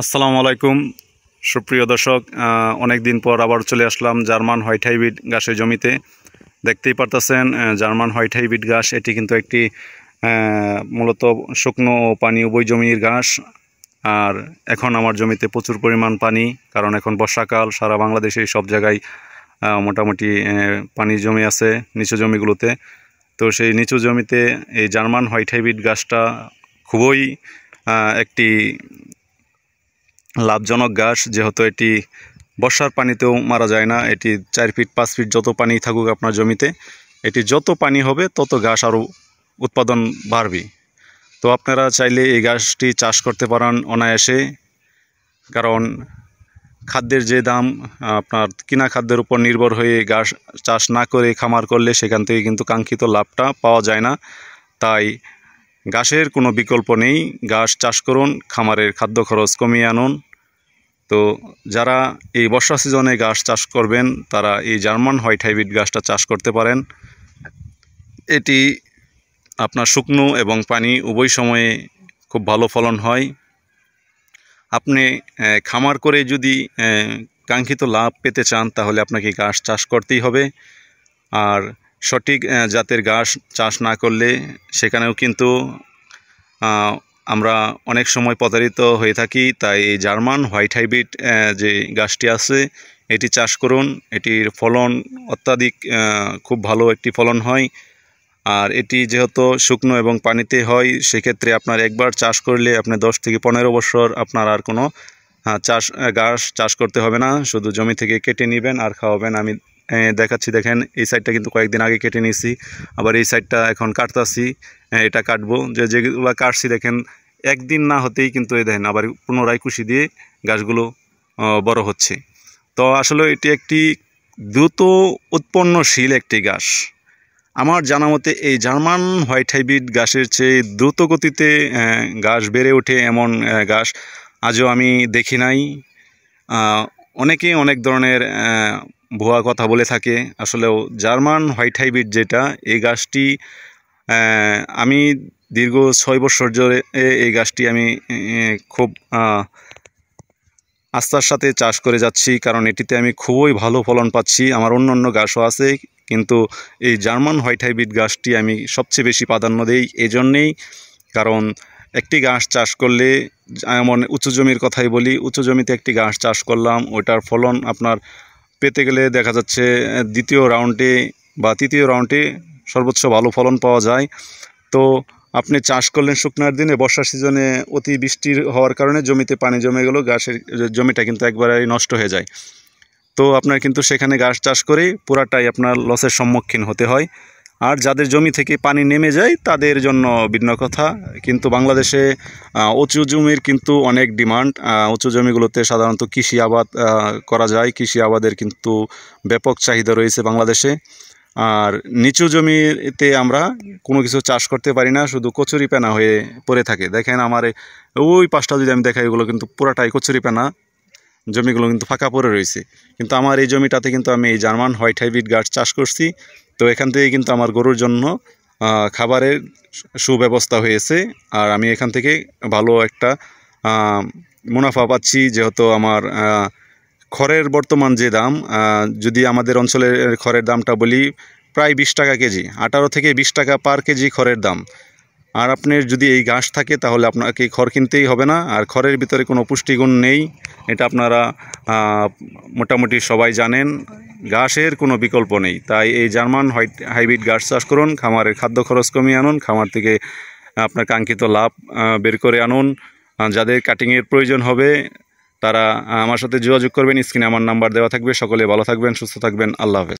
আসসালামু আলাইকুম সুপ্রিয় দর্শক, অনেক দিন পর আবার চলে আসলাম জার্মান হোয়াইট হাইব্রিড ঘাসের জমিতে। দেখতেই পারতেছেন জার্মান হোয়াইট হাইব্রিড ঘাস এটি কিন্তু একটি মূলত শুকনো ও পানি উভয় জমির ঘাস। আর এখন আমার জমিতে প্রচুর পরিমাণ পানি, কারণ এখন বর্ষাকাল, সারা বাংলাদেশে সব জায়গায় মোটামুটি পানি জমে আছে নিচু জমিগুলোতে। তো সেই নিচু জমিতে এই জার্মান হোয়াইট হাইব্রিড ঘাসটা খুবই একটি লাভজনক ঘাস, যেহেতু এটি বর্ষার পানিতেও মারা যায় না। এটি 4 ফিট 5 ফিট যত পানি থাকুক আপনার জমিতে, এটি যত পানি হবে তত ঘাস আরও উৎপাদন বাড়বে। তো আপনারা চাইলে এই ঘাসটি চাষ করতে পারেন অনায়াসে, কারণ খাদ্যের যে দাম, আপনার কিনা খাদ্যের উপর নির্ভর হয়ে ঘাস চাষ না করে খামার করলে সেখান থেকে কিন্তু কাঙ্ক্ষিত লাভটা পাওয়া যায় না। তাই ঘাসের কোনো বিকল্প নেই, ঘাস চাষ করুন, খামারের খাদ্য খরচ কমিয়ে আনুন। তো যারা এই বর্ষা সিজনে ঘাস চাষ করবেন তারা এই জার্মান হোয়াইট হাইব্রিড ঘাসটা চাষ করতে পারেন। এটি আপনার শুকনো এবং পানি উভয় সময়ে খুব ভালো ফলন হয়। আপনি খামার করে যদি কাঙ্ক্ষিত লাভ পেতে চান তাহলে আপনাকে ঘাস চাষ করতেই হবে। আর সঠিক জাতের ঘাস চাষ না করলে সেখানেও কিন্তু আমরা অনেক সময় প্রতারিত হয়ে থাকি। তাই এই জার্মান হোয়াইট হাইব্রিড যে ঘাসটি আছে এটি চাষ করুন। এটির ফলন অত্যাধিক খুব ভালো একটি ফলন হয়। আর এটি যেহেতু শুকনো এবং পানিতে হয়, সেক্ষেত্রে আপনার একবার চাষ করলে আপনার 10 থেকে 15 বছর আপনার আর কোনো ঘাস চাষ করতে হবে না, শুধু জমি থেকে কেটে নেবেন আর খাওয়াবেন। আমি দেখাচ্ছি, দেখেন এই সাইডটা কিন্তু কয়েকদিন আগে কেটে নিয়েছি, আবার এই সাইডটা এখন কাটতাছি। এটা কাটবো, যেগুলো কাটছি দেখেন একদিন না হতেই কিন্তু এই দেখেন আবার পুনরায় কুশি দিয়ে গাছগুলো বড় হচ্ছে। তো আসলে এটি একটি দ্রুত উৎপন্নশীল একটি ঘাস। আমার জানা মতে এই জার্মান হোয়াইট হাইব্রিড ঘাসের চেয়ে দ্রুত গতিতে ঘাস বেড়ে ওঠে এমন ঘাস আজও আমি দেখি নাই। অনেকেই অনেক ধরনের ভুয়া কথা বলে থাকে। আসলেও জার্মান হোয়াইট হাইব্রিড যেটা, এই গাছটি আমি দীর্ঘ 6 বছর ধরে এই গাছটি আমি খুব আস্থার সাথে চাষ করে যাচ্ছি, কারণ এটিতে আমি খুবই ভালো ফলন পাচ্ছি। আমার অন্য ঘাসও আছে, কিন্তু এই জার্মান হোয়াইট হাইব্রিড ঘাসটি আমি সবচেয়ে বেশি প্রাধান্য দিই। এই জন্যেই, কারণ একটি ঘাস চাষ করলে, যেমন উঁচু জমির কথাই বলি, উঁচু জমিতে একটি ঘাস চাষ করলাম, ওইটার ফলন আপনার পেতে গেলে দেখা যাচ্ছে দ্বিতীয় রাউন্ডে বা তৃতীয় রাউন্ডে সর্বোচ্চ ভালো ফলন পাওয়া যায়। তো আপনি চাষ করলেন শুকনার দিনে, বর্ষার সিজনে অতি বৃষ্টির হওয়ার কারণে জমিতে পানি জমে গেল, ঘাসের জমিটা কিন্তু একবারেই নষ্ট হয়ে যায়। তো আপনার কিন্তু সেখানে ঘাস চাষ করে পুরাটাই আপনার লসের সম্মুখীন হতে হয়। আর যাদের জমি থেকে পানি নেমে যায় তাদের জন্য ভিন্ন কথা। কিন্তু বাংলাদেশে উঁচু জমির কিন্তু অনেক ডিমান্ড। উঁচু জমিগুলোতে সাধারণত কৃষি আবাদ করা যায়, কৃষি আবাদের কিন্তু ব্যাপক চাহিদা রয়েছে বাংলাদেশে। আর নিচু জমিতে আমরা কোনো কিছু চাষ করতে পারি না, শুধু কচুরিপানা হয়ে পড়ে থাকে। দেখেন আমার ওই পাশটা যদি আমি দেখাই, এগুলো কিন্তু পুরাটাই কচুরিপানা, জমিগুলো কিন্তু ফাঁকা পড়ে রয়েছে। কিন্তু আমার এই জমিটাতে কিন্তু আমি এই জার্মান হোয়াইট হাইব্রিড ঘাস চাষ করছি। তো এখান থেকে কিন্তু আমার গরুর জন্য খাবারের সুব্যবস্থা হয়েছে। আর আমি এখান থেকে ভালো একটা মুনাফা পাচ্ছি, যেহেতু আমার খড়ের বর্তমান যে দাম, যদি আমাদের অঞ্চলের খড়ের দামটা বলি, প্রায় 20 টাকা কেজি, 18 থেকে 20 টাকা পার কেজি খড়ের দাম। আর আপনার যদি এই ঘাস থাকে তাহলে আপনাকে খড় কিনতেই হবে না। আর খড়ের ভিতরে কোনো পুষ্টিগুণ নেই, এটা আপনারা মোটামুটি সবাই জানেন। ঘাসের কোনো বিকল্প নেই। তাই এই জার্মান হোয়াইট হাইব্রিড ঘাস চাষ করুন, খামারের খাদ্য খরচ কমিয়ে আনুন, খামার থেকে আপনার কাঙ্ক্ষিত লাভ বের করে আনুন। যাদের কাটিংয়ের প্রয়োজন হবে তারা আমার সাথে যোগাযোগ করবেন, স্ক্রিনে আমার নাম্বার দেওয়া থাকবে। সকলে ভালো থাকবেন, সুস্থ থাকবেন, আল্লাহ হাফেজ।